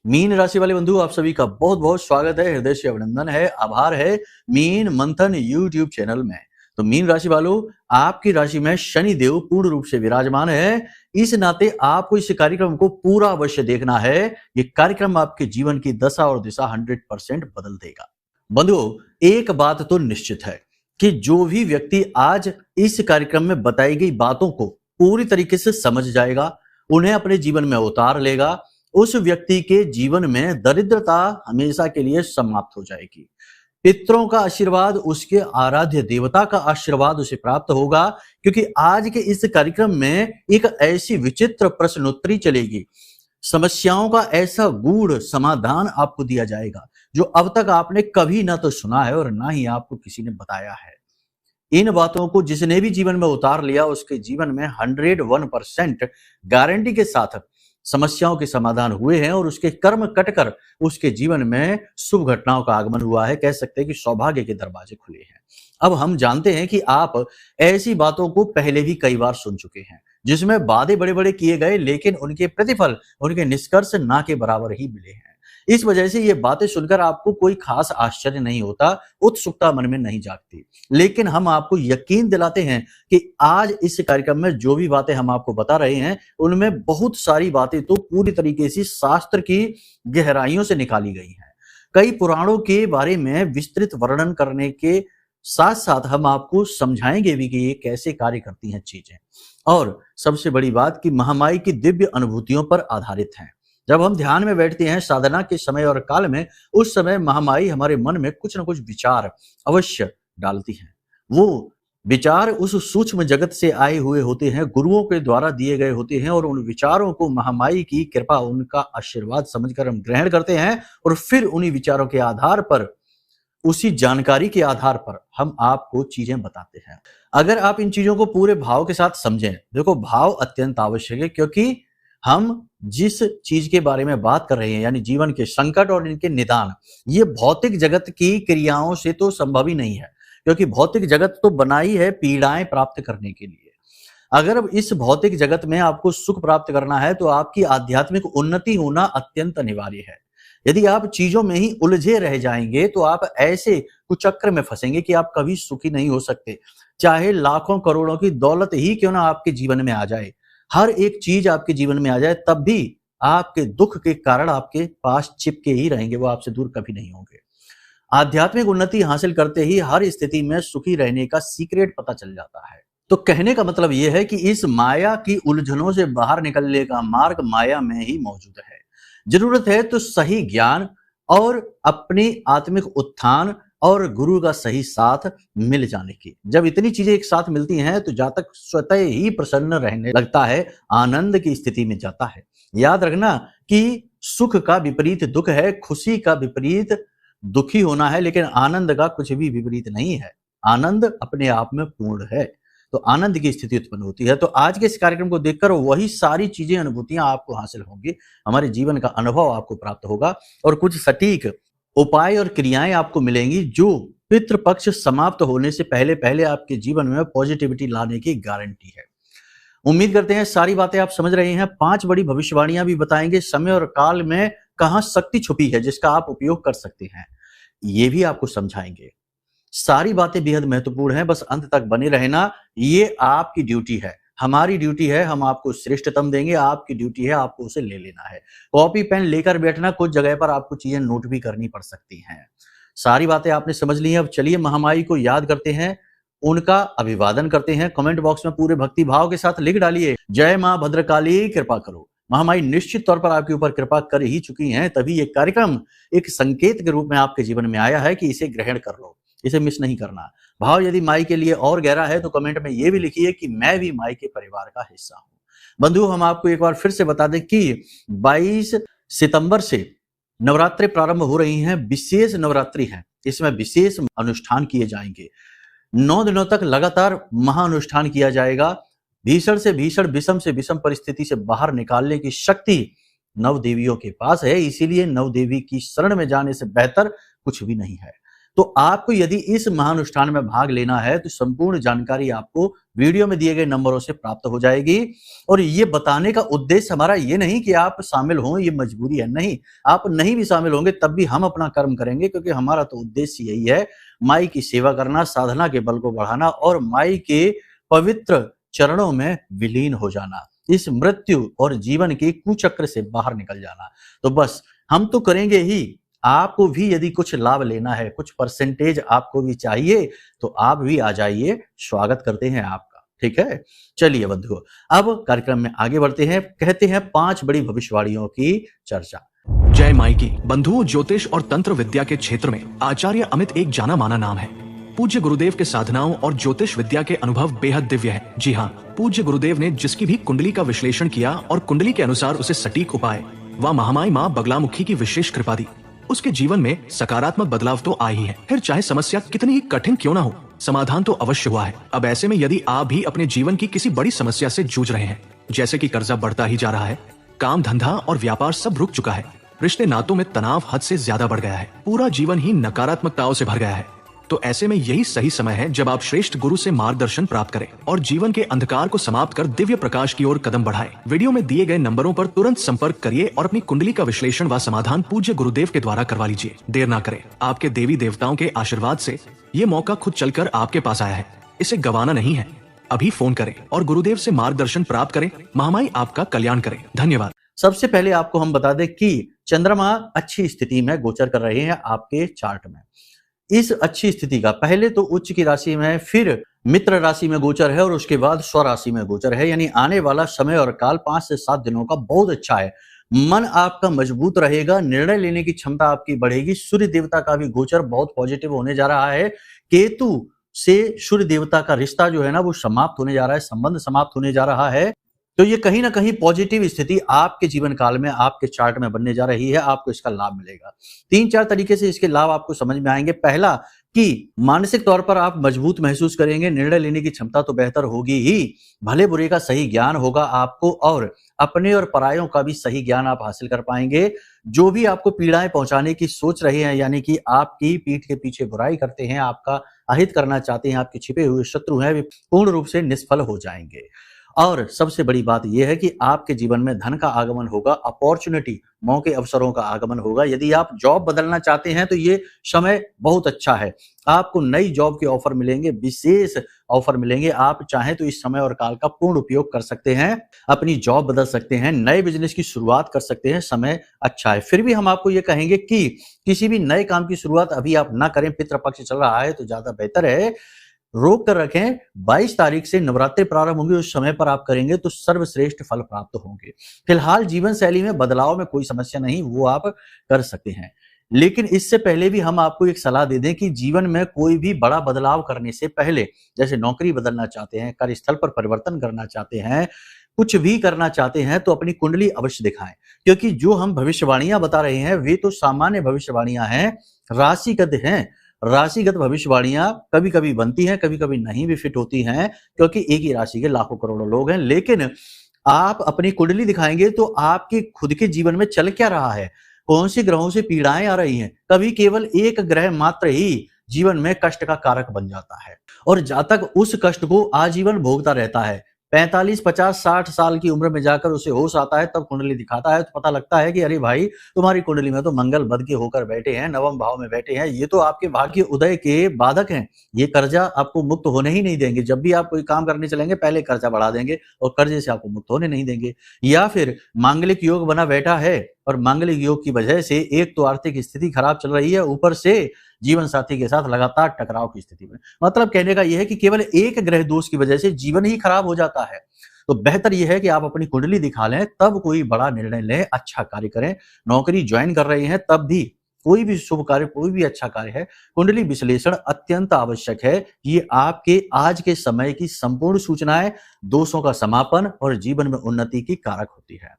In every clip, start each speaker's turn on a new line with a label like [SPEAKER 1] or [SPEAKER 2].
[SPEAKER 1] Mean राशि वाले बंधु, आप सभी का बहुत बहुत स्वागत है, हृदय से अभिनंदन है, आभार है मीन मंथन यूट्यूब चैनल में। तो मीन राशि वालों, आपकी राशि में शनि देव पूर्ण रूप से विराजमान है। इस नाते आपको इस कार्यक्रम को पूरा अवश्य देखना है। ये कार्यक्रम आपके जीवन की दशा और दिशा 100% बदल देगा। बंधुओं, एक बात तो निश्चित है कि जो भी व्यक्ति आज इस कार्यक्रम में बताई गई बातों को पूरी तरीके से समझ जाएगा, उन्हें अपने जीवन में उतार लेगा, उस व्यक्ति के जीवन में दरिद्रता हमेशा के लिए समाप्त हो जाएगी। पितरों का आशीर्वाद, उसके आराध्य देवता का आशीर्वाद उसे प्राप्त होगा, क्योंकि आज के इस कार्यक्रम में एक ऐसी विचित्र प्रश्नोत्तरी चलेगी, समस्याओं का ऐसा गूढ़ समाधान आपको दिया जाएगा जो अब तक आपने कभी ना तो सुना है और ना ही आपको किसी ने बताया है। इन बातों को जिसने भी जीवन में उतार लिया, उसके जीवन में 101% गारंटी के साथ समस्याओं के समाधान हुए हैं और उसके कर्म कटकर उसके जीवन में शुभ घटनाओं का आगमन हुआ है। कह सकते हैं कि सौभाग्य के दरवाजे खुले हैं। अब हम जानते हैं कि आप ऐसी बातों को पहले भी कई बार सुन चुके हैं, जिसमें वादे बड़े बड़े किए गए, लेकिन उनके प्रतिफल, उनके निष्कर्ष ना के बराबर ही मिले हैं। इस वजह से ये बातें सुनकर आपको कोई खास आश्चर्य नहीं होता, उत्सुकता मन में नहीं जागती। लेकिन हम आपको यकीन दिलाते हैं कि आज इस कार्यक्रम में जो भी बातें हम आपको बता रहे हैं, उनमें बहुत सारी बातें तो पूरी तरीके से शास्त्र की गहराइयों से निकाली गई हैं। कई पुराणों के बारे में विस्तृत वर्णन करने के साथ साथ हम आपको समझाएंगे भी कि ये कैसे कार्य करती हैं चीजें, और सबसे बड़ी बात कि महामाई की दिव्य अनुभूतियों पर आधारित हैं। जब हम ध्यान में बैठते हैं साधना के समय और काल में, उस समय महामाई हमारे मन में कुछ न कुछ विचार अवश्य डालती हैं। वो विचार उस सूक्ष्म जगत से आए हुए होते हैं, गुरुओं के द्वारा दिए गए होते हैं, और उन विचारों को महामाई की कृपा, उनका आशीर्वाद समझकर हम ग्रहण करते हैं और फिर उन्हीं विचारों के आधार पर, उसी जानकारी के आधार पर हम आपको चीजें बताते हैं। अगर आप इन चीजों को पूरे भाव के साथ समझें, देखो भाव अत्यंत आवश्यक है, क्योंकि हम जिस चीज के बारे में बात कर रहे हैं, यानी जीवन के संकट और इनके निदान, ये भौतिक जगत की क्रियाओं से तो संभव ही नहीं है, क्योंकि भौतिक जगत तो बनाई है पीड़ाएं प्राप्त करने के लिए। अगर अब इस भौतिक जगत में आपको सुख प्राप्त करना है, तो आपकी आध्यात्मिक उन्नति होना अत्यंत अनिवार्य है। यदि आप चीजों में ही उलझे रह जाएंगे, तो आप ऐसे कुचक्र में फंसेंगे कि आप कभी सुखी नहीं हो सकते। चाहे लाखों करोड़ों की दौलत ही क्यों ना आपके जीवन में आ जाए, हर एक चीज आपके जीवन में आ जाए, तब भी आपके दुख के कारण आपके पास चिपके ही रहेंगे, वो आपसे दूर कभी नहीं होंगे। आध्यात्मिक उन्नति हासिल करते ही हर स्थिति में सुखी रहने का सीक्रेट पता चल जाता है। तो कहने का मतलब यह है कि इस माया की उलझनों से बाहर निकलने का मार्ग माया में ही मौजूद है। जरूरत है तो सही ज्ञान और अपनी आत्मिक उत्थान और गुरु का सही साथ मिल जाने की। जब इतनी चीजें एक साथ मिलती हैं, तो जातक स्वतः ही प्रसन्न रहने लगता है, आनंद की स्थिति में जाता है। याद रखना कि सुख का विपरीत दुख है, खुशी का विपरीत दुखी होना है, लेकिन आनंद का कुछ भी विपरीत नहीं है। आनंद अपने आप में पूर्ण है, तो आनंद की स्थिति उत्पन्न होती है। तो आज के इस कार्यक्रम को देखकर वही सारी चीजें, अनुभूतियां आपको हासिल होंगी, हमारे जीवन का अनुभव आपको प्राप्त होगा, और कुछ सटीक उपाय और क्रियाएं आपको मिलेंगी जो पितृपक्ष समाप्त होने से पहले पहले आपके जीवन में पॉजिटिविटी लाने की गारंटी है। उम्मीद करते हैं सारी बातें आप समझ रहे हैं। 5 बड़ी भविष्यवाणियां भी बताएंगे, समय और काल में कहां शक्ति छुपी है जिसका आप उपयोग कर सकते हैं, ये भी आपको समझाएंगे। सारी बातें बेहद महत्वपूर्ण हैं, बस अंत तक बने रहना, ये आपकी ड्यूटी है। हमारी ड्यूटी है, हम आपको श्रेष्ठतम देंगे, आपकी ड्यूटी है आपको उसे ले लेना है। कॉपी पेन लेकर बैठना, कुछ जगह पर आपको चीजें नोट भी करनी पड़ सकती हैं। सारी बातें आपने समझ ली हैं। अब चलिए महामाई को याद करते हैं, उनका अभिवादन करते हैं। कमेंट बॉक्स में पूरे भक्ति भाव के साथ लिख डालिए, जय मां भद्रकाली कृपा करो। महामाई निश्चित तौर पर आपके ऊपर कृपा कर ही चुकी हैं, तभी ये कार्यक्रम एक संकेत के रूप में आपके जीवन में आया है कि इसे ग्रहण कर लो, इसे मिस नहीं करना। भाव यदि माई के लिए और गहरा है तो कमेंट में ये भी लिखिए कि मैं भी माई के परिवार का हिस्सा हूं। बंधु, हम आपको एक बार फिर से बता दें कि 22 सितंबर से नवरात्रि प्रारंभ हो रही हैं, विशेष नवरात्रि है, इसमें विशेष अनुष्ठान किए जाएंगे। 9 दिनों तक लगातार महाअनुष्ठान किया जाएगा। भीषण से भीषण, विषम से विषम परिस्थिति से बाहर निकालने की शक्ति नव देवियों के पास है, इसीलिए नव देवी की शरण में जाने से बेहतर कुछ भी नहीं है। तो आपको यदि इस महानुष्ठान में भाग लेना है तो संपूर्ण जानकारी आपको वीडियो में दिए गए नंबरों से प्राप्त हो जाएगी। और ये बताने का उद्देश्य हमारा ये नहीं कि आप शामिल हों, ये मजबूरी है, नहीं। आप नहीं भी शामिल होंगे तब भी हम अपना कर्म करेंगे, क्योंकि हमारा तो उद्देश्य यही है, माई की सेवा करना, साधना के बल को बढ़ाना और माई के पवित्र चरणों में विलीन हो जाना, इस मृत्यु और जीवन के कुचक्र से बाहर निकल जाना। तो बस हम तो करेंगे ही, आपको भी यदि कुछ लाभ लेना है, कुछ परसेंटेज आपको भी चाहिए, तो आप भी आ जाइए, स्वागत करते हैं आपका। ठीक है, चलिए बंधुओं, अब कार्यक्रम में आगे बढ़ते हैं। कहते हैं 5 बड़ी भविष्यवाणियों की चर्चा।
[SPEAKER 2] जय माई की। बंधुओं, ज्योतिष और तंत्र विद्या के क्षेत्र में आचार्य अमित एक जाना माना नाम है। पूज्य गुरुदेव के साधनाओं और ज्योतिष विद्या के अनुभव बेहद दिव्य है। जी हाँ, पूज्य गुरुदेव ने जिसकी भी कुंडली का विश्लेषण किया और कुंडली के अनुसार उसे सटीक उपाय व महामाई माँ बगलामुखी की विशेष कृपा दी, उसके जीवन में सकारात्मक बदलाव तो आए ही है। फिर चाहे समस्या कितनी ही कठिन क्यों ना हो, समाधान तो अवश्य हुआ है। अब ऐसे में यदि आप भी अपने जीवन की किसी बड़ी समस्या से जूझ रहे हैं, जैसे कि कर्जा बढ़ता ही जा रहा है, काम धंधा और व्यापार सब रुक चुका है, रिश्ते नातों में तनाव हद से ज्यादा बढ़ गया है, पूरा जीवन ही नकारात्मकताओं से भर गया है, तो ऐसे में यही सही समय है जब आप श्रेष्ठ गुरु से मार्गदर्शन प्राप्त करें और जीवन के अंधकार को समाप्त कर दिव्य प्रकाश की ओर कदम बढ़ाएं। वीडियो में दिए गए नंबरों पर तुरंत संपर्क करिए और अपनी कुंडली का विश्लेषण व समाधान पूज्य गुरुदेव के द्वारा करवा लीजिए। देर ना करें, आपके देवी देवताओं के आशीर्वाद से ये मौका खुद चलकर आपके पास आया है, इसे गंवाना नहीं है। अभी फोन करें और गुरुदेव से मार्गदर्शन प्राप्त करें। महामाई आपका कल्याण करें। धन्यवाद।
[SPEAKER 1] सबसे पहले आपको हम बता दें कि चंद्रमा अच्छी स्थिति में गोचर कर रहे हैं आपके चार्ट में। इस अच्छी स्थिति का पहले तो उच्च की राशि में, फिर मित्र राशि में गोचर है और उसके बाद स्व राशि में गोचर है। यानी आने वाला समय और काल 5 से 7 दिनों का बहुत अच्छा है। मन आपका मजबूत रहेगा, निर्णय लेने की क्षमता आपकी बढ़ेगी। सूर्य देवता का भी गोचर बहुत पॉजिटिव होने जा रहा है। केतु से सूर्य देवता का रिश्ता जो है ना वो समाप्त होने जा रहा है, संबंध समाप्त होने जा रहा है। तो ये कहीं ना कहीं पॉजिटिव स्थिति आपके जीवन काल में, आपके चार्ट में बनने जा रही है। आपको इसका लाभ मिलेगा। 3-4 तरीके से इसके लाभ आपको समझ में आएंगे। पहला कि मानसिक तौर पर आप मजबूत महसूस करेंगे, निर्णय लेने की क्षमता तो बेहतर होगी ही, भले बुरे का सही ज्ञान होगा आपको और अपने और परायों का भी सही ज्ञान आप हासिल कर पाएंगे। जो भी आपको पीड़ाएं पहुंचाने की सोच रहे हैं, यानी कि आपकी पीठ के पीछे बुराई करते हैं, आपका अहित करना चाहते हैं, आपके छिपे हुए शत्रु हैं, वे पूर्ण रूप से निष्फल हो जाएंगे। और सबसे बड़ी बात यह है कि आपके जीवन में धन का आगमन होगा, अपॉर्चुनिटी, मौके अवसरों का आगमन होगा। यदि आप जॉब बदलना चाहते हैं तो ये समय बहुत अच्छा है। आपको नई जॉब के ऑफर मिलेंगे, विशेष ऑफर मिलेंगे। आप चाहें तो इस समय और काल का पूर्ण उपयोग कर सकते हैं, अपनी जॉब बदल सकते हैं, नए बिजनेस की शुरुआत कर सकते हैं। समय अच्छा है। फिर भी हम आपको ये कहेंगे कि किसी भी नए काम की शुरुआत अभी आप ना करें। पितृपक्ष चल रहा है तो ज्यादा बेहतर है रोक कर रखें। 22 तारीख से नवरात्रि प्रारंभ होंगे, उस समय पर आप करेंगे तो सर्वश्रेष्ठ फल प्राप्त होंगे। फिलहाल जीवन शैली में बदलाव में कोई समस्या नहीं, वो आप कर सकते हैं। लेकिन इससे पहले भी हम आपको एक सलाह दे दें कि जीवन में कोई भी बड़ा बदलाव करने से पहले, जैसे नौकरी बदलना चाहते हैं, कार्यस्थल पर परिवर्तन करना चाहते हैं, कुछ भी करना चाहते हैं, तो अपनी कुंडली अवश्य दिखाएं। क्योंकि जो हम भविष्यवाणियां बता रहे हैं वे तो सामान्य भविष्यवाणियां हैं, राशिगत हैं। राशिगत भविष्यवाणियां कभी कभी बनती हैं, कभी कभी नहीं भी फिट होती हैं, क्योंकि एक ही राशि के लाखों करोड़ों लोग हैं। लेकिन आप अपनी कुंडली दिखाएंगे तो आपके खुद के जीवन में चल क्या रहा है, कौन सी ग्रहों से पीड़ाएं आ रही हैं। कभी केवल एक ग्रह मात्र ही जीवन में कष्ट का कारक बन जाता है और जातक उस कष्ट को आजीवन भोगता रहता है। 45, 50, 60 साल की उम्र में जाकर उसे होश आता है, तब कुंडली दिखाता है तो पता लगता है कि अरे भाई, तुम्हारी कुंडली में तो मंगल बद के होकर बैठे हैं, नवम भाव में बैठे हैं, ये तो आपके भाग्य उदय के बाधक हैं। ये कर्जा आपको मुक्त होने ही नहीं देंगे। जब भी आप कोई काम करने चलेंगे पहले कर्जा बढ़ा देंगे और कर्जे से आपको मुक्त होने नहीं देंगे। या फिर मांगलिक योग बना बैठा है और मांगलिक योग की वजह से एक तो आर्थिक स्थिति खराब चल रही है, ऊपर से जीवन साथी के साथ लगातार टकराव की स्थिति में। मतलब कहने का यह है कि केवल एक ग्रह दोष की वजह से जीवन ही खराब हो जाता है। तो बेहतर यह है कि आप अपनी कुंडली दिखा लें, तब कोई बड़ा निर्णय लें, अच्छा कार्य करें। नौकरी ज्वाइन कर रहे हैं तब भी, कोई भी शुभ कार्य, कोई भी अच्छा कार्य है, कुंडली विश्लेषण अत्यंत आवश्यक है। ये आपके आज के समय की संपूर्ण सूचनाएं, दोषों का समापन और जीवन में उन्नति की कारक होती है।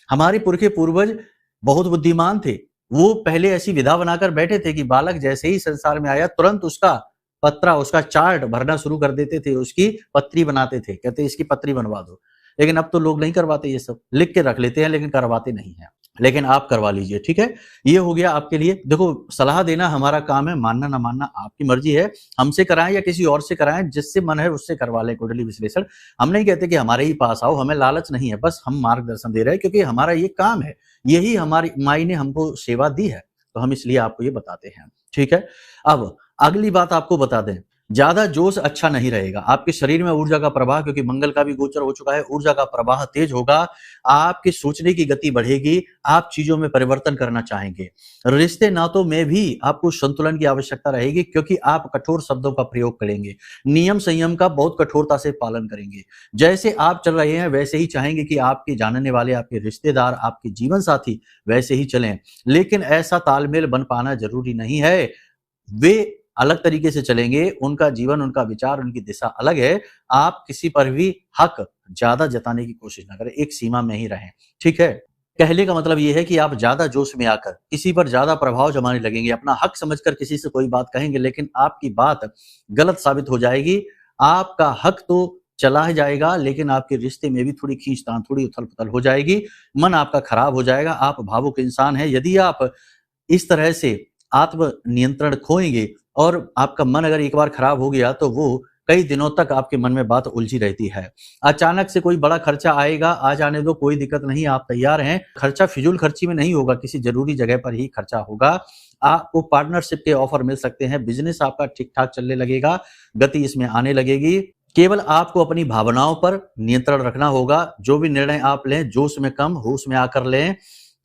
[SPEAKER 1] हमारे पुरखे पूर्वज बहुत बुद्धिमान थे। वो पहले ऐसी विधा बनाकर बैठे थे कि बालक जैसे ही संसार में आया तुरंत उसका पत्रा, उसका चार्ट भरना शुरू कर देते थे, उसकी पत्री बनाते थे, कहते इसकी पत्री बनवा दो। लेकिन अब तो लोग नहीं करवाते, ये सब लिख के रख लेते हैं लेकिन करवाते नहीं हैं। लेकिन आप करवा लीजिए, ठीक है? ये हो गया आपके लिए। देखो, सलाह देना हमारा काम है, मानना ना मानना आपकी मर्जी है। हमसे कराएँ या किसी और से कराएँ, जिससे मन है उससे करवा लें कुंडली विश्लेषण। हम नहीं कहते कि हमारे ही पास आओ, हमें लालच नहीं है, बस हम मार्गदर्शन दे रहे हैं क्योंकि हमारा ये काम है। यही हमारी माई ने हमको सेवा दी है, तो हम इसलिए आपको ये बताते हैं, ठीक है? अब अगली बात आपको बता दें, ज़्यादा जोश अच्छा नहीं रहेगा। आपके शरीर में ऊर्जा का प्रवाह, क्योंकि मंगल का भी गोचर हो चुका है, ऊर्जा का प्रवाह तेज होगा, आपके सोचने की गति बढ़ेगी, आप चीज़ों में परिवर्तन करना चाहेंगे। रिश्ते नातों में भी आपको संतुलन की आवश्यकता रहेगी क्योंकि आप कठोर शब्दों का प्रयोग करेंगे। नियम संयम का बहुत कठोरता से पालन करेंगे। जैसे आप चल रहे हैं वैसे ही चाहेंगे कि आपके जानने वाले, आपके रिश्तेदार, आपके जीवन साथी वैसे ही चलें। लेकिन ऐसा तालमेल बन पाना ज़रूरी नहीं है। वे अलग तरीके से चलेंगे, उनका जीवन, उनका विचार, उनकी दिशा अलग है। आप किसी पर भी हक ज़्यादा जताने की कोशिश ना करें, एक सीमा में ही रहें, ठीक है? कहने का मतलब ये है कि आप ज़्यादा जोश में आकर किसी पर ज़्यादा प्रभाव जमाने लगेंगे, अपना हक समझकर किसी से कोई बात कहेंगे, लेकिन आपकी बात गलत साबित हो जाएगी। आपका हक तो चला ही जाएगा, लेकिन आपके रिश्ते में भी थोड़ी खींचतान, थोड़ी उथल-पुथल हो जाएगी, मन आपका खराब हो जाएगा। आप भावुक इंसान हैं, यदि आप इस तरह से आत्म नियंत्रण खोएँगे और आपका मन अगर एक बार खराब हो गया तो वो कई दिनों तक आपके मन में बात उलझी रहती है। अचानक से कोई बड़ा खर्चा आएगा, आ जाने दो, कोई दिक्कत नहीं, आप तैयार हैं। खर्चा फिजूल खर्ची में नहीं होगा, किसी ज़रूरी जगह पर ही खर्चा होगा। आपको पार्टनरशिप के ऑफ़र मिल सकते हैं, बिज़नेस आपका ठीक-ठाक चलने लगेगा, गति इसमें आने लगेगी। केवल आपको अपनी भावनाओं पर नियंत्रण रखना होगा। जो भी निर्णय आप लें, जोश में कम, होश में आकर लें।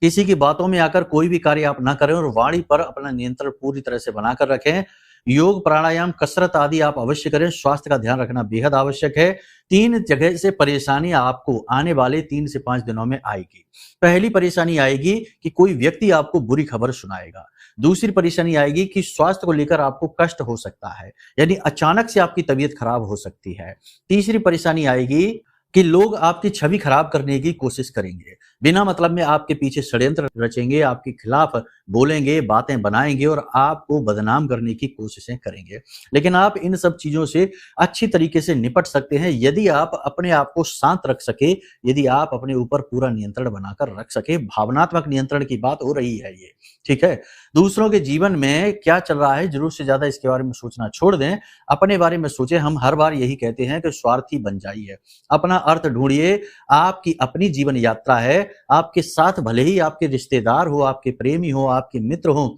[SPEAKER 1] किसी की बातों में आकर कोई भी कार्य आप ना करें और वाणी पर अपना नियंत्रण पूरी तरह से बनाकर रखें। योग, प्राणायाम, कसरत आदि आप अवश्य करें। स्वास्थ्य का ध्यान रखना बेहद आवश्यक है। 3 जगह से परेशानी आपको आने वाले 3 से 5 दिनों में आएगी। पहली परेशानी आएगी कि कोई व्यक्ति आपको बुरी खबर सुनाएगा। दूसरी परेशानी आएगी कि स्वास्थ्य को लेकर आपको कष्ट हो सकता है, यानी अचानक से आपकी तबीयत खराब हो सकती है। तीसरी परेशानी आएगी कि लोग आपकी छवि खराब करने की कोशिश करेंगे। बिना मतलब में आपके पीछे षड्यंत्र रचेंगे, आपके खिलाफ बोलेंगे, बातें बनाएँगे और आपको बदनाम करने की कोशिशें करेंगे। लेकिन आप इन सब चीज़ों से अच्छी तरीके से निपट सकते हैं यदि आप अपने आप को शांत रख सकें, यदि आप अपने ऊपर पूरा नियंत्रण बनाकर रख सकें। भावनात्मक नियंत्रण की बात हो रही है ये, ठीक है? दूसरों के जीवन में क्या चल रहा है, ज़रूरत से ज़्यादा इसके बारे में सोचना छोड़ दें, अपने बारे में सोचें। हम हर बार यही कहते हैं कि स्वार्थी बन जाइए, अपना अर्थ ढूँढिए। आपकी अपनी जीवन यात्रा है, आपके साथ भले ही आपके रिश्तेदार हो, आपके प्रेमी हो, आपके मित्र हों,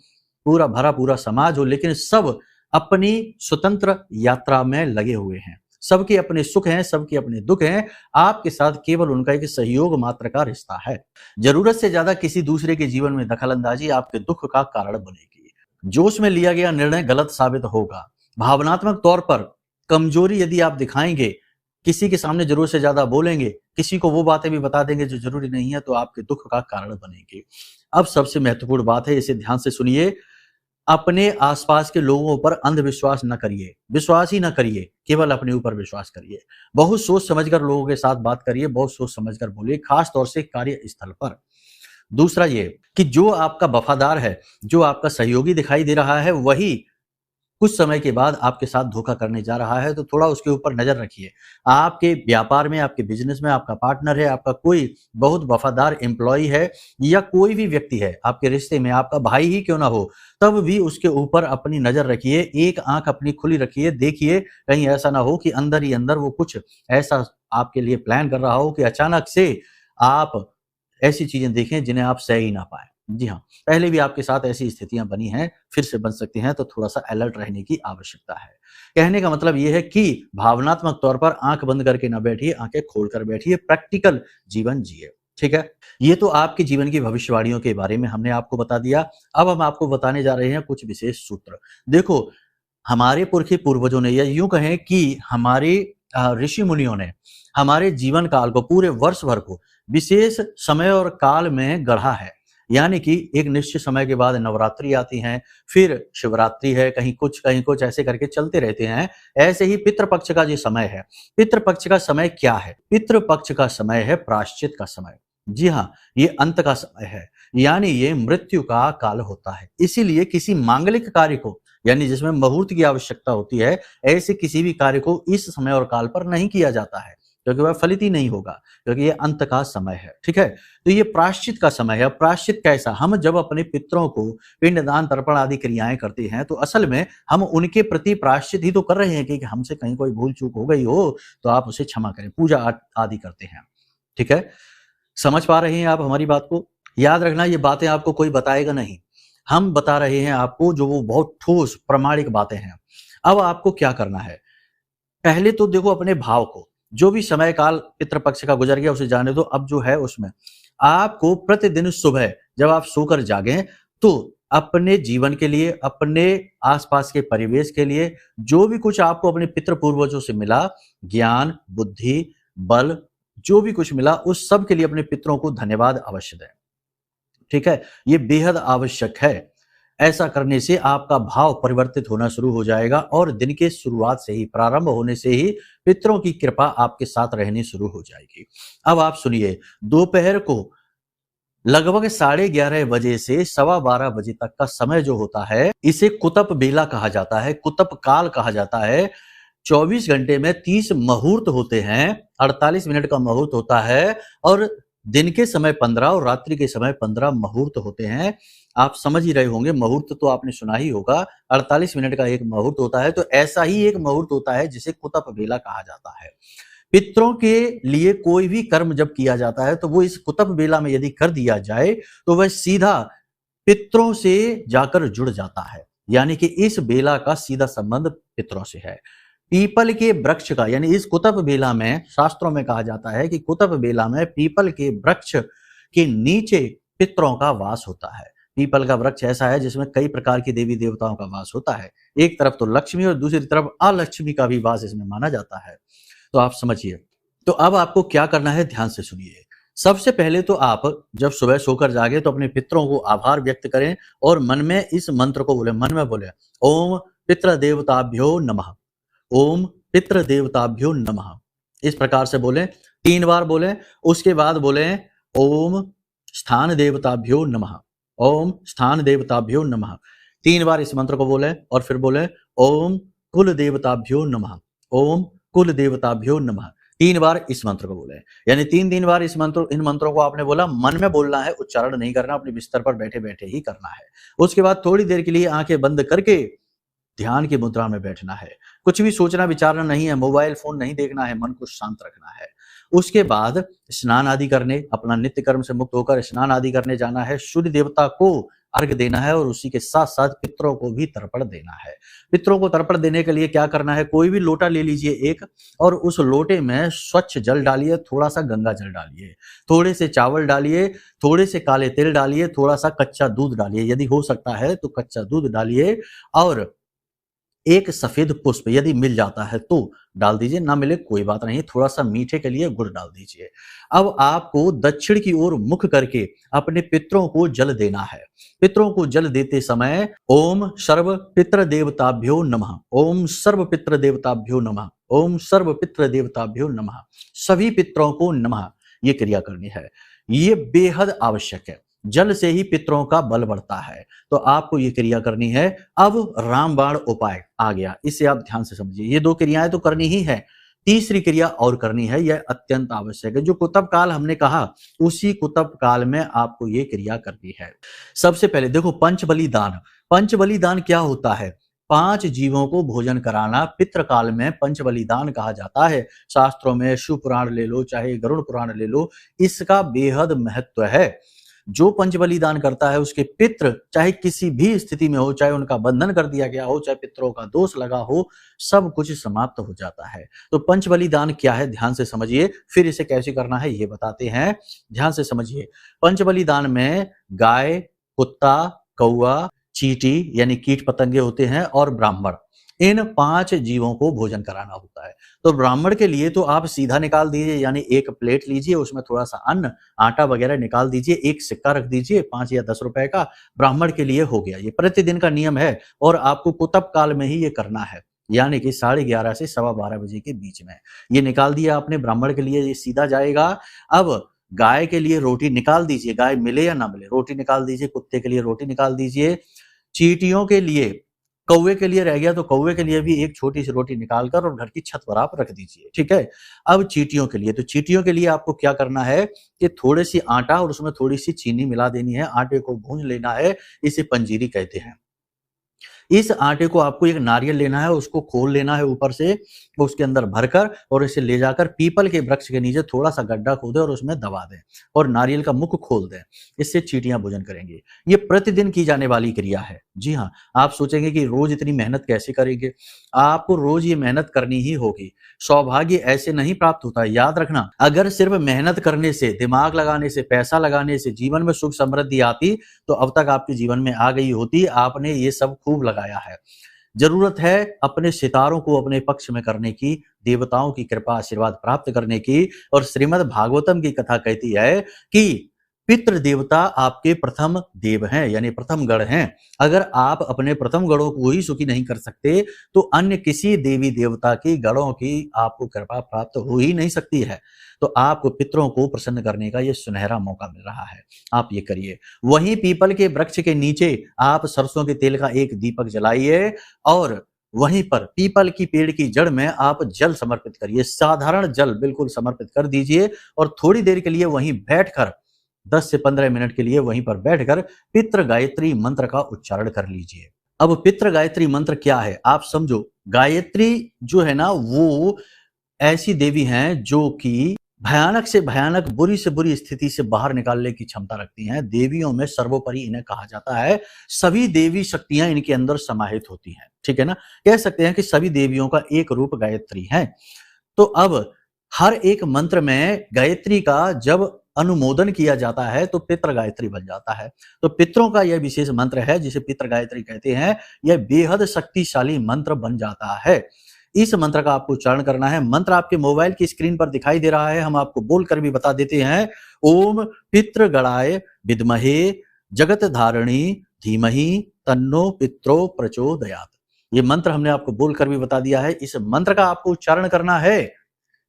[SPEAKER 1] पूरा भरा पूरा समाज हो, लेकिन सब अपनी स्वतंत्र यात्रा में लगे हुए हैं। सबके अपने सुख हैं, सबके अपने दुःख हैं, आपके साथ केवल उनका एक सहयोग मात्र का रिश्ता है। ज़रूरत से ज़्यादा किसी दूसरे के जीवन में दखल-अंदाज़ी आपके दुःख का कारण बनेगी। जोश में लिया गया निर्णय गलत साबित होगा। भावनात्मक तौर पर कमज़ोरी यदि आप दिखाएँगे, किसी के सामने ज़रूरत से ज़्यादा बोलेंगे, किसी को वो बातें भी बता देंगे जो ज़रूरी नहीं है, तो आपके दुःख का कारण बनेंगे। अब सबसे महत्वपूर्ण बात है, इसे ध्यान से सुनिए। अपने आसपास के लोगों पर अंधविश्वास न करिए, विश्वास ही न करिए, केवल अपने ऊपर विश्वास करिए। बहुत सोच समझकर लोगों के साथ बात करिए, बहुत सोच समझकर बोलिए, खास तौर से कार्यस्थल पर। दूसरा ये कि जो आपका वफादार है, जो आपका सहयोगी दिखाई दे रहा है, वही कुछ समय के बाद आपके साथ धोखा करने जा रहा है, तो थोड़ा उसके ऊपर नज़र रखिए। आपके व्यापार में, आपके बिज़नेस में आपका पार्टनर है, आपका कोई बहुत वफ़ादार एम्प्लॉयी है या कोई भी व्यक्ति है, आपके रिश्ते में आपका भाई ही क्यों ना हो, तब भी उसके ऊपर अपनी नज़र रखिए, एक आँख अपनी खुली रखिए, देखिए कहीं ऐसा ना हो कि अंदर ही अंदर वो कुछ ऐसा आपके लिए प्लान कर रहा हो कि अचानक से आप ऐसी चीज़ें देखें जिन्हें आप सह ही ना पाएँ। जी हाँ, पहले भी आपके साथ ऐसी स्थितियाँ बनी हैं, फिर से बन सकती हैं, तो थोड़ा-सा अलर्ट रहने की आवश्यकता है। कहने का मतलब ये है कि भावनात्मक तौर पर आँख बंद करके ना बैठिए, आँखें खोल कर बैठिए, प्रैक्टिकल जीवन जिए, ठीक है? ये तो आपके जीवन की भविष्यवाणियों के बारे में हमने आपको बता दिया। अब हम आपको बताने जा रहे हैं कुछ विशेष सूत्र। देखो, हमारे पुरखे पूर्वजों ने या यूँ कहें कि हमारे ऋषि-मुनियों ने हमारे जीवन काल को, पूरे वर्ष भर को विशेष समय और काल में गढ़ा है। यानी कि एक निश्चित समय के बाद नवरात्रि आती हैं, फिर शिवरात्रि है, कहीं कुछ ऐसे करके चलते रहते हैं। ऐसे ही पितृपक्ष का जो समय है, पितृपक्ष का समय क्या है? पितृपक्ष का समय है प्रायश्चित का समय। जी हाँ, ये अंत का समय है, यानी ये मृत्यु का काल होता है। इसीलिए किसी मांगलिक कार्य को, यानी जिसमें मुहूर्त की आवश्यकता होती है, ऐसे किसी भी कार्य को इस समय और काल पर नहीं किया जाता है। क्योंकि वह फलित ही नहीं होगा, क्योंकि ये अंत का समय है। ठीक है, तो ये प्रायश्चित का समय है। प्रायश्चित कैसा? हम जब अपने पितरों को पिंडदान, तर्पण आदि क्रियाएं करते हैं तो असल में हम उनके प्रति प्रायश्चित ही तो कर रहे हैं कि हमसे कहीं कोई भूल चूक हो गई हो तो आप उसे क्षमा करें, पूजा आदि करते हैं। ठीक है, समझ पा रहे हैं आप हमारी बात को? याद रखना, ये बातें आपको कोई बताएगा नहीं, हम बता रहे हैं आपको, जो वो बहुत ठोस प्रामाणिक बातें हैं। अब आपको क्या करना है? पहले तो देखो अपने भाव को, जो भी समय काल पितृपक्ष का गुजर गया उसे जाने दो। अब जो है उसमें आपको प्रतिदिन सुबह जब आप सोकर जागें तो अपने जीवन के लिए, अपने आसपास के परिवेश के लिए, जो भी कुछ आपको अपने पितृ पूर्वजों से मिला, ज्ञान, बुद्धि, बल, जो भी कुछ मिला, उस सब के लिए अपने पितरों को धन्यवाद अवश्य दें। ठीक है, ये बेहद आवश्यक है। ऐसा करने से आपका भाव परिवर्तित होना शुरू हो जाएगा और दिन के शुरुआत से ही, प्रारंभ होने से ही पितरों की कृपा आपके साथ रहनी शुरू हो जाएगी। अब आप सुनिए, दोपहर को लगभग 11:30 बजे से 12:15 बजे तक का समय जो होता है, इसे कुतप बेला कहा जाता है, कुतप काल कहा जाता है। 24 घंटे में 30 मुहूर्त होते हैं, 48 मिनट का मुहूर्त होता है और दिन के समय 15 और रात्रि के समय 15 मुहूर्त होते हैं। आप समझ ही रहे होंगे, मुहूर्त तो आपने सुना ही होगा, 48 मिनट का एक मुहूर्त होता है, तो ऐसा ही एक मुहूर्त होता है जिसे कुतप बेला कहा जाता है। पितरों के लिए कोई भी कर्म जब किया जाता है तो वो इस कुतप बेला में यदि कर दिया जाए तो वह सीधा पितरों से जाकर जुड़ जाता है, यानी कि इस बेला का सीधा संबंध पितरों से है। पीपल के वृक्ष का, यानी इस कुतप बेला में, शास्त्रों में कहा जाता है कि कुतप बेला में पीपल के वृक्ष के नीचे पितरों का वास होता है। पीपल का वृक्ष ऐसा है जिसमें कई प्रकार की देवी देवताओं का वास होता है। एक तरफ तो लक्ष्मी और दूसरी तरफ अलक्ष्मी का भी वास इसमें माना जाता है। तो आप समझिए, तो अब आपको क्या करना है, ध्यान से सुनिए। सबसे पहले तो आप जब सुबह सोकर जागे तो अपने पितरों को आभार व्यक्त करें और मन में इस मंत्र को बोले, मन में बोले, ओम पितृ देवताभ्यो नमः, ओम पितृ देवताभ्यो नमः। इस प्रकार से बोले, 3 बार बोले। उसके बाद बोले ओम स्थान देवताभ्यो नमः, ओम स्थान देवताभ्यो नमः। 3 बार इस मंत्र को बोले और फिर बोले ओम कुल देवताभ्यो नमः, ओम कुल देवताभ्यो नमः। 3 बार इस मंत्र को बोले, यानी 3 बार इन मंत्रों को आपने बोला, मन में बोलना है, उच्चारण नहीं करना, अपने बिस्तर पर बैठे बैठे ही करना है। उसके बाद थोड़ी देर के लिए आंखें बंद करके ध्यान की मुद्रा में बैठना है। कुछ भी सोचना विचारना नहीं है, मोबाइल फोन नहीं देखना है, मन को शांत रखना है। उसके बाद स्नान आदि करने, अपना नित्य कर्म से मुक्त होकर स्नान आदि करने जाना है। सूर्य देवता को अर्घ देना है और उसी के साथ साथ पितरों को भी तर्पण देना है। पितरों को तर्पण देने के लिए क्या करना है, कोई भी लोटा ले लीजिए एक, और उस लोटे में स्वच्छ जल डालिए, थोड़ा सा गंगा जल डालिए, थोड़े से चावल डालिए, थोड़े से काले तिल डालिए, थोड़ा सा कच्चा दूध डालिए, यदि हो सकता है तो कच्चा दूध डालिए, और एक सफेद पुष्प यदि मिल जाता है तो डाल दीजिए, ना मिले कोई बात नहीं, थोड़ा सा मीठे के लिए गुड़ डाल दीजिए। अब आपको दक्षिण की ओर मुख करके अपने पितरों को जल देना है। पितरों को जल देते समय ओम सर्व पितृ देवताभ्यो नमः, ओम सर्व पितृ देवताभ्यो नमः, ओम सर्व पितृ देवताभ्यो नमः, सभी पितरों को नमः, ये क्रिया करनी है। ये बेहद आवश्यक है, जल से ही पितरों का बल बढ़ता है, तो आपको ये क्रिया करनी है। अब रामबाण उपाय आ गया, इसे आप ध्यान से समझिए। ये 2 क्रियाएं तो करनी ही है, तीसरी क्रिया और करनी है, यह अत्यंत आवश्यक है। जो कुतप काल हमने कहा, उसी कुतप काल में आपको ये क्रिया करनी है। सबसे पहले देखो, पंचबलिदान। पंचबलिदान क्या होता है? 5 जीवों को भोजन कराना पितृकाल में पंचबलिदान कहा जाता है। शास्त्रों में शिव पुराण ले लो, चाहे गरुड़ पुराण ले लो, इसका बेहद महत्व है। जो पंचबलिदान करता है उसके पितृ चाहे किसी भी स्थिति में हो, चाहे उनका बंधन कर दिया गया हो, चाहे पितरों का दोष लगा हो, सब कुछ समाप्त हो जाता है। तो पंचबलिदान क्या है, ध्यान से समझिए, फिर इसे कैसे करना है ये बताते हैं, ध्यान से समझिए। पंचबलिदान में गाय, कुत्ता, कौआ, चींटी यानी कीट पतंगे होते हैं, और ब्राह्मण, इन 5 जीवों को भोजन कराना होता है। तो ब्राह्मण के लिए तो आप सीधा निकाल दीजिए, यानी एक प्लेट लीजिए, उसमें थोड़ा सा अन्न, आटा वगैरह निकाल दीजिए, एक सिक्का रख दीजिए 5 या 10 रुपए का, ब्राह्मण के लिए हो गया। ये प्रतिदिन का नियम है और आपको कुतप काल में ही ये करना है, यानी कि 11:30 से 12:15 बजे के बीच में। ये निकाल दिया आपने, ब्राह्मण के लिए ये सीधा जाएगा। अब गाय के लिए रोटी निकाल दीजिए, गाय मिले या ना मिले रोटी निकाल दीजिए, कुत्ते के लिए रोटी निकाल दीजिए, चींटियों के लिए, कौवे के लिए रह गया तो कौवे के लिए भी एक छोटी सी रोटी निकालकर और घर की छत पर आप रख दीजिए, ठीक है। अब चींटियों के लिए, तो चींटियों के लिए आपको क्या करना है कि थोड़ी सी आटा और उसमें थोड़ी सी चीनी मिला देनी है, आटे को भून लेना है, इसे पंजीरी कहते हैं। इस आटे को आपको एक नारियल लेना है, उसको खोल लेना है ऊपर से, उसके अंदर भरकर और इसे ले जाकर पीपल के वृक्ष के नीचे थोड़ा सा गड्ढा खोदें और उसमें दबा दें और नारियल का मुख खोल दें। इससे चींटियां भोजन करेंगी। ये प्रतिदिन की जाने वाली क्रिया है। जी हाँ, आप सोचेंगे कि रोज इतनी मेहनत कैसे करेंगे? आपको रोज ये मेहनत करनी ही होगी। सौभाग्य ऐसे नहीं प्राप्त होता है, याद रखना। अगर सिर्फ मेहनत करने से, दिमाग लगाने से, पैसा लगाने से जीवन में सुख समृद्धि आती तो अब तक आपके जीवन में आ गई होती। आपने ये सब खूब लगाया है। जरूरत है अपने सितारों को अपने पक्ष में करने की, देवताओं की कृपा आशीर्वाद प्राप्त करने की। और श्रीमद् भागवतम की कथा कहती है कि पितृ देवता आपके प्रथम देव हैं, यानी प्रथम गण हैं। अगर आप अपने प्रथम गणों को ही सुखी नहीं कर सकते तो अन्य किसी देवी देवता की गणों की आपको कृपा प्राप्त हो ही नहीं सकती है। तो आपको पितरों को प्रसन्न करने का यह सुनहरा मौका मिल रहा है, आप ये करिए। वहीं पीपल के वृक्ष के नीचे आप सरसों के तेल का एक दीपक जलाइए और वहीं पर पीपल की पेड़ की जड़ में आप जल समर्पित करिए, साधारण जल बिल्कुल समर्पित कर दीजिए और थोड़ी देर के लिए वहीं बैठकर 10 से 15 मिनट के लिए वहीं पर बैठकर पितृ गायत्री मंत्र का उच्चारण कर लीजिए। अब पितृ गायत्री मंत्र क्या है आप समझो। गायत्री जो है ना वो ऐसी देवी हैं जो कि भयानक से भयानक, बुरी से बुरी स्थिति से बाहर निकालने की क्षमता रखती हैं। देवियों में सर्वोपरि इन्हें कहा जाता है। सभी देवी शक्तियां इनके अंदर समाहित होती हैं, ठीक है ना। कह सकते हैं कि सभी देवियों का एक रूप गायत्री है। तो अब हर एक मंत्र में गायत्री का जब अनुमोदन किया जाता है तो पितृ गायत्री बन जाता है। तो पितरों का यह विशेष मंत्र है जिसे पितृ गायत्री कहते हैं। यह बेहद शक्तिशाली मंत्र बन जाता है। इस मंत्र का आपको उच्चारण करना है। मंत्र आपके मोबाइल की स्क्रीन पर दिखाई दे रहा है, हम आपको बोलकर भी बता देते हैं। ओम पितृगणाय विद्महे जगत धारिणी धीमहि तन्नो पित्रो प्रचोदयात्। ये मंत्र हमने आपको बोलकर भी बता दिया है। इस मंत्र का आपको उच्चारण करना है।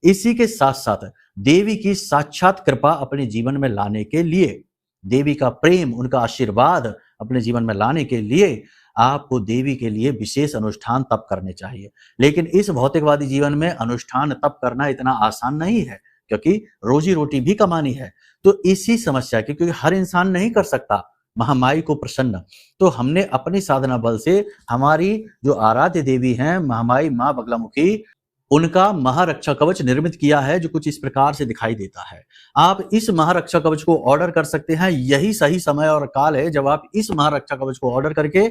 [SPEAKER 1] इसी के साथ साथ देवी की साक्षात कृपा अपने जीवन में लाने के लिए, देवी का प्रेम, उनका आशीर्वाद अपने जीवन में लाने के लिए आपको देवी के लिए विशेष अनुष्ठान तप करने चाहिए। लेकिन इस भौतिकवादी जीवन में अनुष्ठान तप करना इतना आसान नहीं है, क्योंकि रोजी रोटी भी कमानी है। तो इसी समस्या के, क्योंकि हर इंसान नहीं कर सकता महामाई को प्रसन्न, तो हमने अपनी साधना बल से हमारी जो आराध्य देवी हैं महामाई मां बगलामुखी, उनका महारक्षा कवच निर्मित किया है जो कुछ इस प्रकार से दिखाई देता है। आप इस महारक्षा कवच को ऑर्डर कर सकते हैं। यही सही समय और काल है जब आप इस महारक्षा कवच को ऑर्डर करके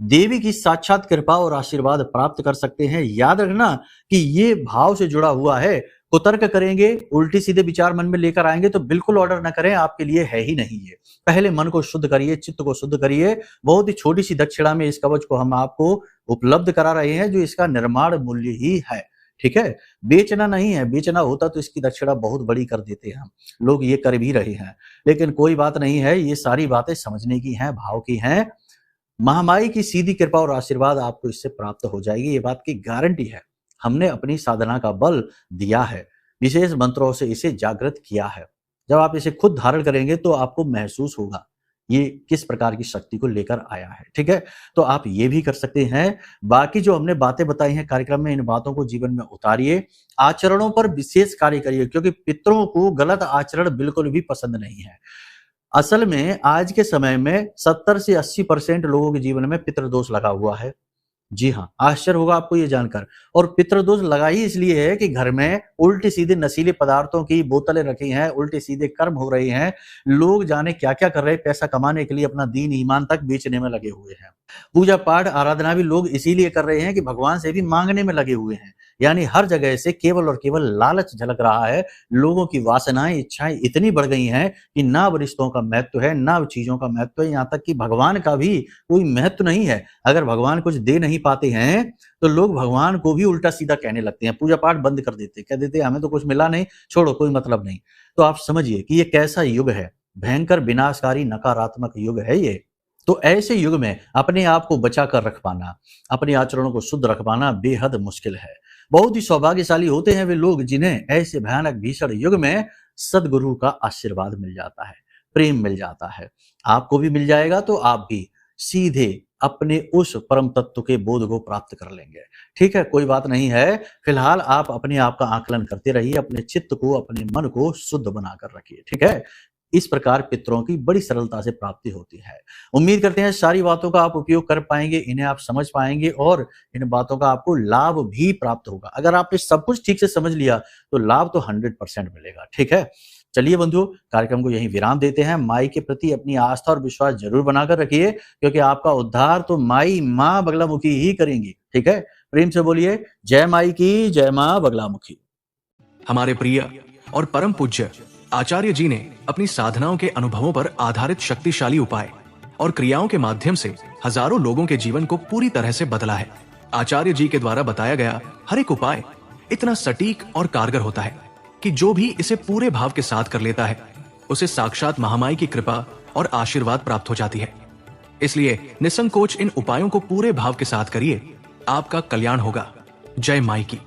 [SPEAKER 1] देवी की साक्षात कृपा और आशीर्वाद प्राप्त कर सकते हैं। याद रखना कि ये भाव से जुड़ा हुआ है। कुतर्क करेंगे, उल्टी सीधे विचार मन में लेकर आएंगे तो बिल्कुल ऑर्डर न करें, आपके लिए है ही नहीं ये। पहले मन को शुद्ध करिए, चित्त को शुद्ध करिए। बहुत ही छोटी सी दक्षिणा में इस कवच को हम आपको उपलब्ध करा रहे हैं, जो इसका निर्माण मूल्य ही है, ठीक है। बेचना नहीं है, बेचना होता तो इसकी दक्षिणा बहुत बड़ी कर देते हैं हम, लोग ये कर भी रहे हैं। लेकिन कोई बात नहीं है, ये सारी बातें समझने की हैं, भाव की हैं। महामाई की सीधी कृपा और आशीर्वाद आपको इससे प्राप्त हो जाएगी, ये बात की गारंटी है। हमने अपनी साधना का बल दिया है, विशेष मंत्रों से इसे जागृत किया है। जब आप इसे खुद धारण करेंगे तो आपको महसूस होगा ये किस प्रकार की शक्ति को लेकर आया है, ठीक है। तो आप ये भी कर सकते हैं। बाकी जो हमने बातें बताई हैं कार्यक्रम में, इन बातों को जीवन में उतारिए, आचरणों पर विशेष कार्य करिए, क्योंकि पितरों को गलत आचरण बिल्कुल भी पसंद नहीं है। असल में आज के समय में 70 से 80% लोगों के जीवन में पितृदोष लगा हुआ है। जी हाँ, आश्चर्य होगा आपको ये जानकर। और पितृदोष लगा ही इसलिए है कि घर में उल्टे सीधे नशीले पदार्थों की बोतलें रखी हैं, उल्टे सीधे कर्म हो रहे हैं, लोग जाने क्या क्या कर रहे हैं, पैसा कमाने के लिए अपना दीन ईमान तक बेचने में लगे हुए हैं। पूजा पाठ आराधना भी लोग इसीलिए कर रहे हैं कि भगवान से भी मांगने में लगे हुए हैं। यानी हर जगह से केवल और केवल लालच झलक रहा है। लोगों की वासनाएं, इच्छाएं इतनी बढ़ गई हैं कि ना अब रिश्तों का महत्व है, ना अब चीजों का महत्व है, यहाँ तक कि भगवान का भी कोई महत्व नहीं है। अगर भगवान कुछ दे नहीं पाते हैं तो लोग भगवान को भी उल्टा सीधा कहने लगते हैं, पूजा पाठ बंद कर देते, कह देते हमें तो कुछ मिला नहीं, छोड़ो, कोई मतलब नहीं। तो आप समझिए कि ये कैसा युग है, भयंकर विनाशकारी नकारात्मक युग है ये। तो ऐसे युग में अपने आप को बचा कर रख पाना, अपने आचरणों को शुद्ध रख पाना बेहद मुश्किल है। बहुत ही सौभाग्यशाली होते हैं वे लोग जिन्हें ऐसे भयानक भीषण युग में सदगुरु का आशीर्वाद मिल जाता है, प्रेम मिल जाता है। आपको भी मिल जाएगा तो आप भी सीधे अपने उस परम तत्व के बोध को प्राप्त कर लेंगे। ठीक है, कोई बात नहीं है। फिलहाल आप अपने आप का आकलन करते रहिए, अपने चित्त को, अपने मन को शुद्ध बनाकर रखिए। ठीक है, इस प्रकार पितरों की बड़ी सरलता से प्राप्ति होती है। उम्मीद करते हैं सारी बातों का आप उपयोग कर पाएंगे, इन्हें आप समझ पाएंगे और इन बातों का आपको लाभ भी प्राप्त होगा। अगर आपने सब कुछ ठीक से समझ लिया तो लाभ तो 100% मिलेगा। ठीक है, चलिए बंधुओं, कार्यक्रम को यहीं विराम देते हैं। माई के प्रति अपनी आस्था और विश्वास जरूर बनाकर रखिए, क्योंकि आपका उद्धार तो माई माँ बगलामुखी ही करेंगी। ठीक है, प्रेम से बोलिए जय माई की, जय माँ बगलामुखी।
[SPEAKER 2] हमारे प्रिय और परम पूज्य आचार्य जी ने अपनी साधनाओं के अनुभवों पर आधारित शक्तिशाली उपाय और क्रियाओं के माध्यम से हजारों लोगों के जीवन को पूरी तरह से बदला है। आचार्य जी के द्वारा बताया गया हर एक उपाय इतना सटीक और कारगर होता है कि जो भी इसे पूरे भाव के साथ कर लेता है उसे साक्षात महामाई की कृपा और आशीर्वाद प्राप्त हो जाती है। इसलिए निसंकोच इन उपायों को पूरे भाव के साथ करिए, आपका कल्याण होगा। जय माई की।